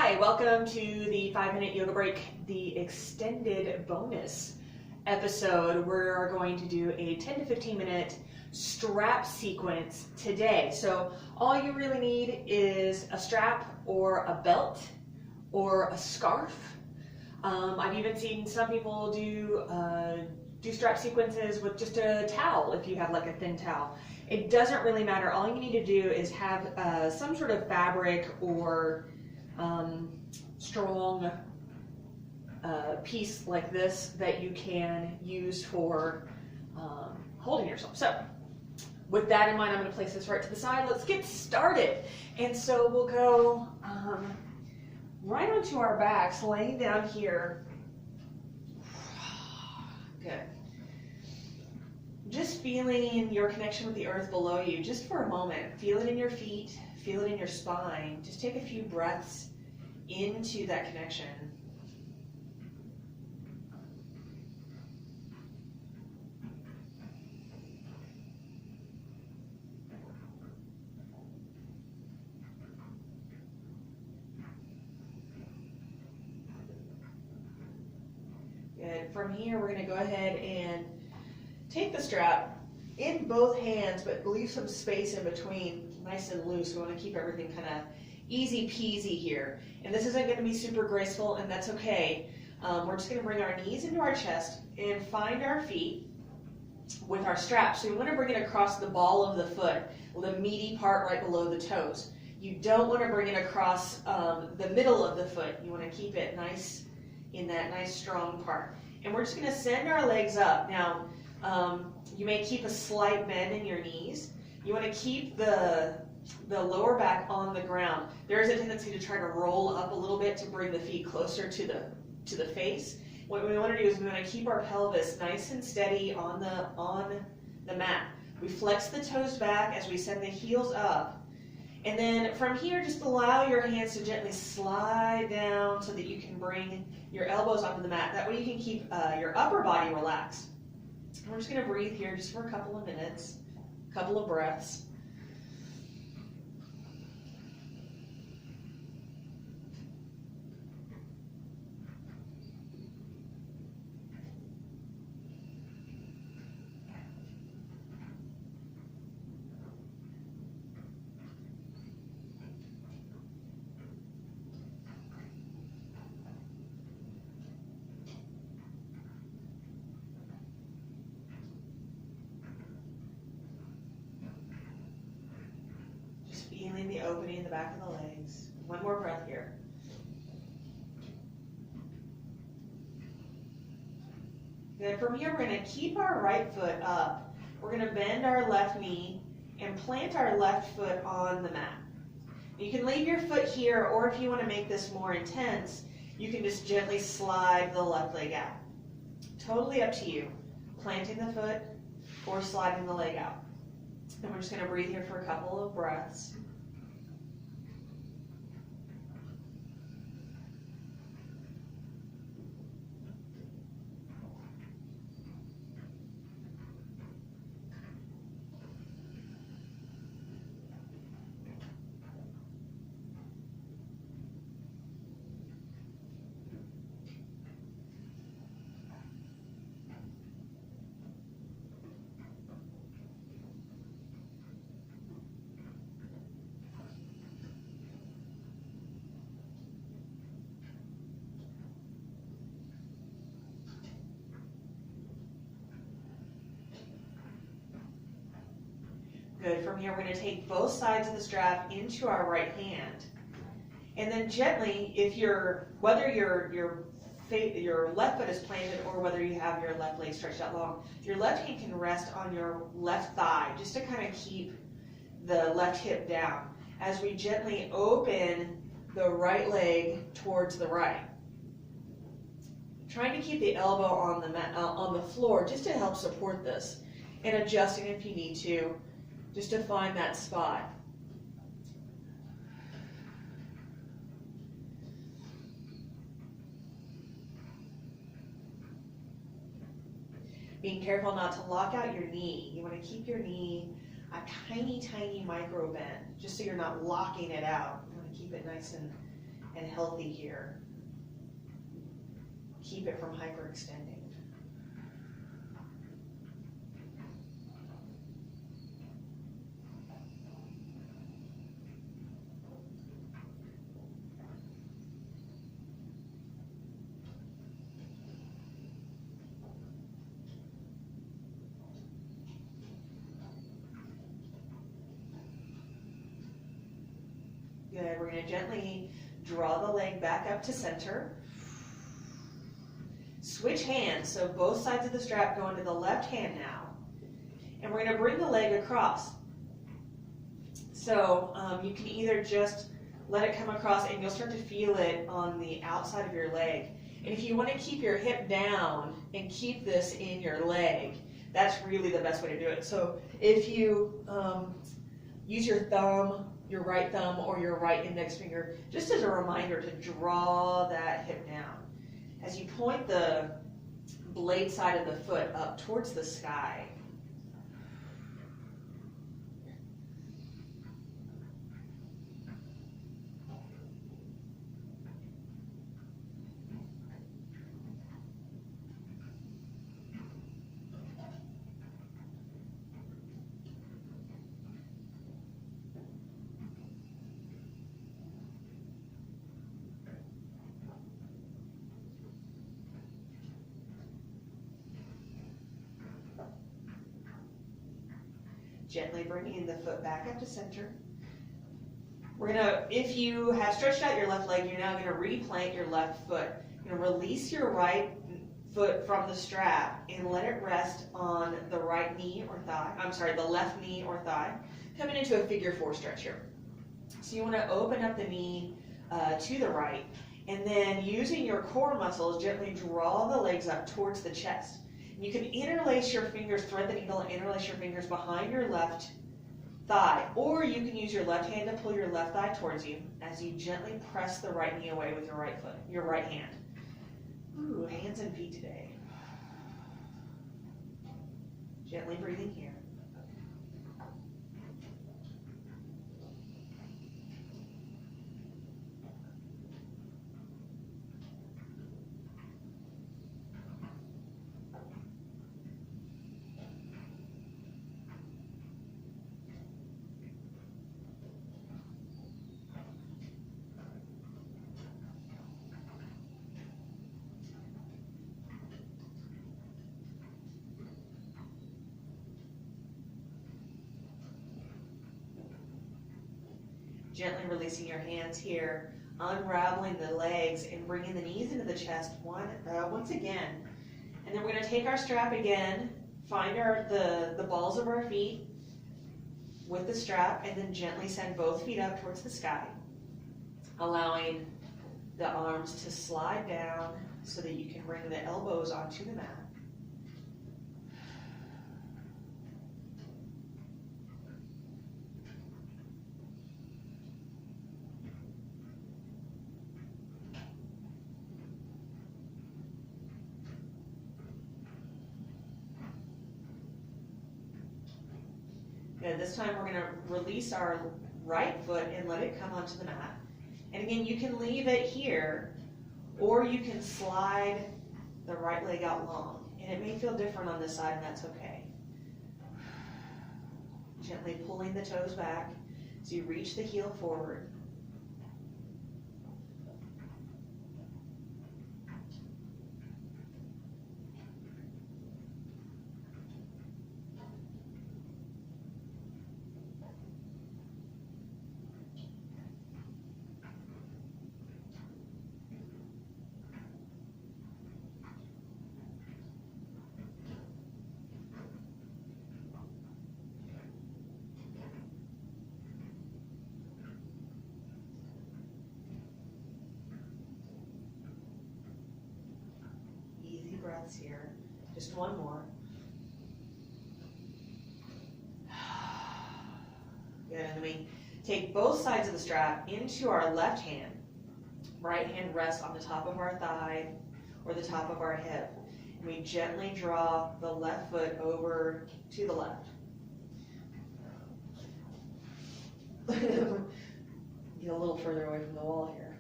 Hi, welcome to the 5-minute yoga break, the extended bonus episode. We're going to do a 10 to 15 minute strap sequence today. So all you really need is a strap or a belt or a scarf. I've even seen some people do strap sequences with just a towel if you have like a thin towel. It doesn't really matter. All you need to do is have some sort of fabric or strong piece like this that you can use for holding yourself. So with that in mind, I'm going to place this right to the side. Let's get started. And so we'll go right onto our backs, laying down here. Good. Just feeling your connection with the earth below you, just for a moment. Feel it in your feet, feel it in your spine. Just take a few breaths into that connection. Good. From here, we're going to go ahead and take the strap in both hands, but leave some space in between, nice and loose. We want to keep everything kind of easy peasy here. And this isn't going to be super graceful, and that's okay. We're just going to bring our knees into our chest and find our feet with our strap. So we want to bring it across the ball of the foot, the meaty part right below the toes. You don't want to bring it across the middle of the foot. You want to keep it nice in that nice strong part. And we're just going to send our legs up. Now, you may keep a slight bend in your knees. You want to keep the lower back on the ground. There is a tendency to try to roll up a little bit to bring the feet closer to the face. What we want to do is we want to keep our pelvis nice and steady on the mat. We flex the toes back as we send the heels up. And then from here, just allow your hands to gently slide down so that you can bring your elbows onto the mat. That way you can keep your upper body relaxed. And we're just going to breathe here just for a couple of minutes, a couple of breaths. Feeling the opening in the back of the legs. One more breath here. Good. From here, we're going to keep our right foot up. We're going to bend our left knee and plant our left foot on the mat. You can leave your foot here, or if you want to make this more intense, you can just gently slide the left leg out. Totally up to you. Planting the foot or sliding the leg out. And we're just going to breathe here for a couple of breaths. Good. From here, we're going to take both sides of the strap into our right hand. And then gently, whether your left foot is planted or whether you have your left leg stretched out long, your left hand can rest on your left thigh just to kind of keep the left hip down as we gently open the right leg towards the right. Trying to keep the elbow on the floor just to help support this, and adjusting if you need to, just to find that spot. Being careful not to lock out your knee. You want to keep your knee a tiny, tiny micro bend, just so you're not locking it out. You want to keep it nice and healthy here. Keep it from hyperextending. Good. We're going to gently draw the leg back up to center. Switch hands, so both sides of the strap go into the left hand now. And we're going to bring the leg across. So you can either just let it come across and you'll start to feel it on the outside of your leg. And if you want to keep your hip down and keep this in your leg, that's really the best way to do it. So if you use your thumb, your right thumb or your right index finger, just as a reminder to draw that hip down. As you point the blade side of the foot up towards the sky. Gently bringing the foot back up to center. We're gonna, if you have stretched out your left leg, you're now gonna replant your left foot. You're gonna release your right foot from the strap and let it rest on the right knee or thigh. I'm sorry, the left knee or thigh. Coming into a figure 4 stretch here. So you wanna open up the knee to the right, and then using your core muscles, gently draw the legs up towards the chest. You can interlace your fingers, thread the needle and interlace your fingers behind your left thigh, or you can use your left hand to pull your left thigh towards you as you gently press the right knee away with your right foot, your right hand. Ooh, hands and feet today. Gently breathing here. Gently releasing your hands here, unraveling the legs and bringing the knees into the chest once again. And then we're going to take our strap again, find the balls of our feet with the strap, and then gently send both feet up towards the sky, allowing the arms to slide down so that you can bring the elbows onto the mat. Good. This time we're going to release our right foot and let it come onto the mat. And again, you can leave it here, or you can slide the right leg out long. And it may feel different on this side, and that's okay. Gently pulling the toes back as you reach the heel forward. Breaths here. Just one more. Good. And then we take both sides of the strap into our left hand. Right hand rests on the top of our thigh or the top of our hip. And we gently draw the left foot over to the left. Get a little further away from the wall here.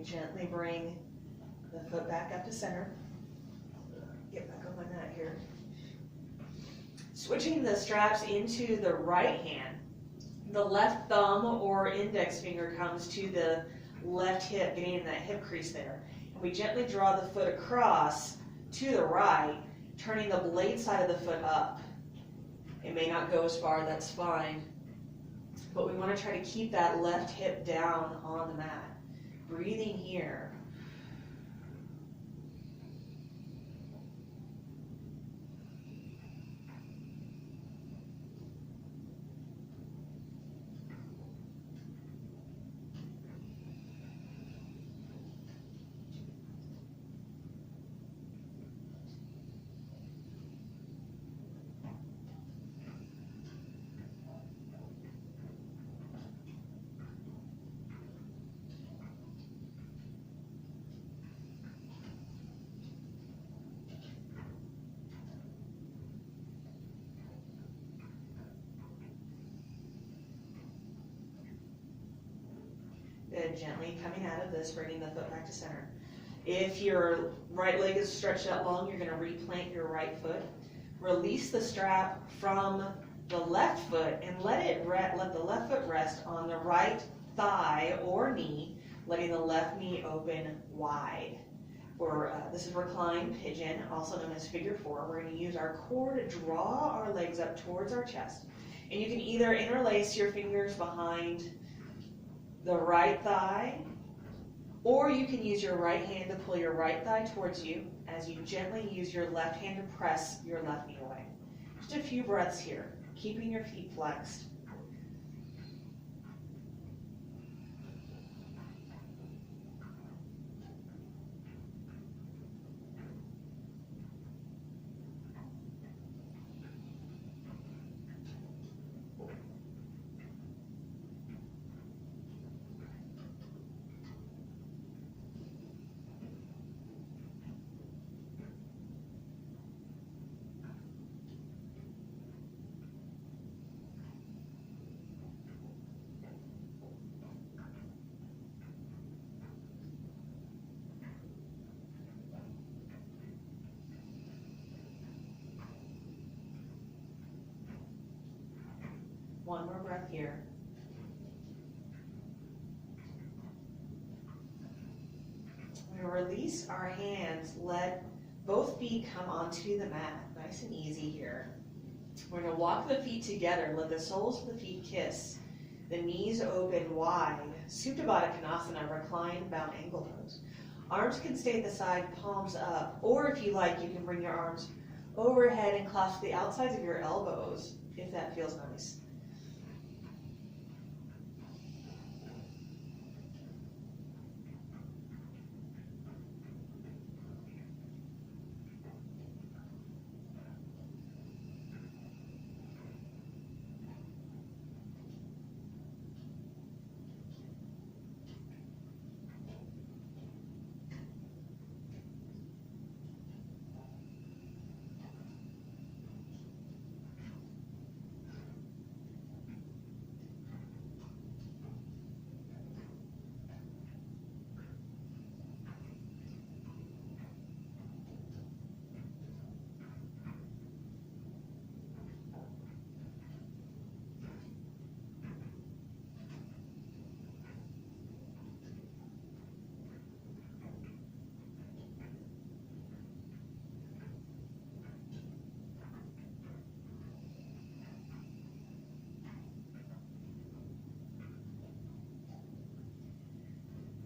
gently bring the foot back up to center. Get back on my mat here. Switching the straps into the right hand. The left thumb or index finger comes to the left hip, getting in that hip crease there. And we gently draw the foot across to the right, turning the blade side of the foot up. It may not go as far, that's fine. But we want to try to keep that left hip down on the mat. Breathing here. Good, gently coming out of this, bringing the foot back to center. If your right leg is stretched out long, you're going to replant your right foot. Release the strap from the left foot and let the left foot rest on the right thigh or knee, letting the left knee open wide. This is reclined pigeon, also known as figure four. We're going to use our core to draw our legs up towards our chest. And you can either interlace your fingers behind the right thigh, or you can use your right hand to pull your right thigh towards you as you gently use your left hand to press your left knee away. Just a few breaths here, keeping your feet flexed. One more breath here. We release our hands, let both feet come onto the mat, nice and easy here. We're going to walk the feet together, let the soles of the feet kiss, the knees open wide, Supta Baddha Konasana, reclined bound ankle pose. Arms can stay at the side, palms up, or if you like, you can bring your arms overhead and clasp the outsides of your elbows, if that feels nice.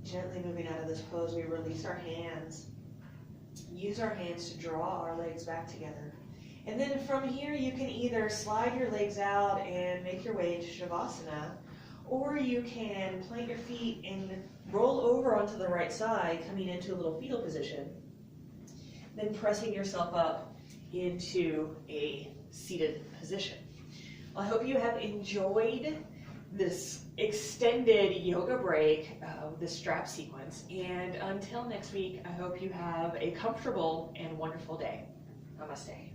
Gently moving out of this pose, we release our hands. Use our hands to draw our legs back together. And then from here, you can either slide your legs out and make your way into Shavasana, or you can plant your feet and roll over onto the right side, coming into a little fetal position. Then pressing yourself up into a seated position. Well, I hope you have enjoyed this extended yoga break, the strap sequence. And until next week, I hope you have a comfortable and wonderful day. Namaste.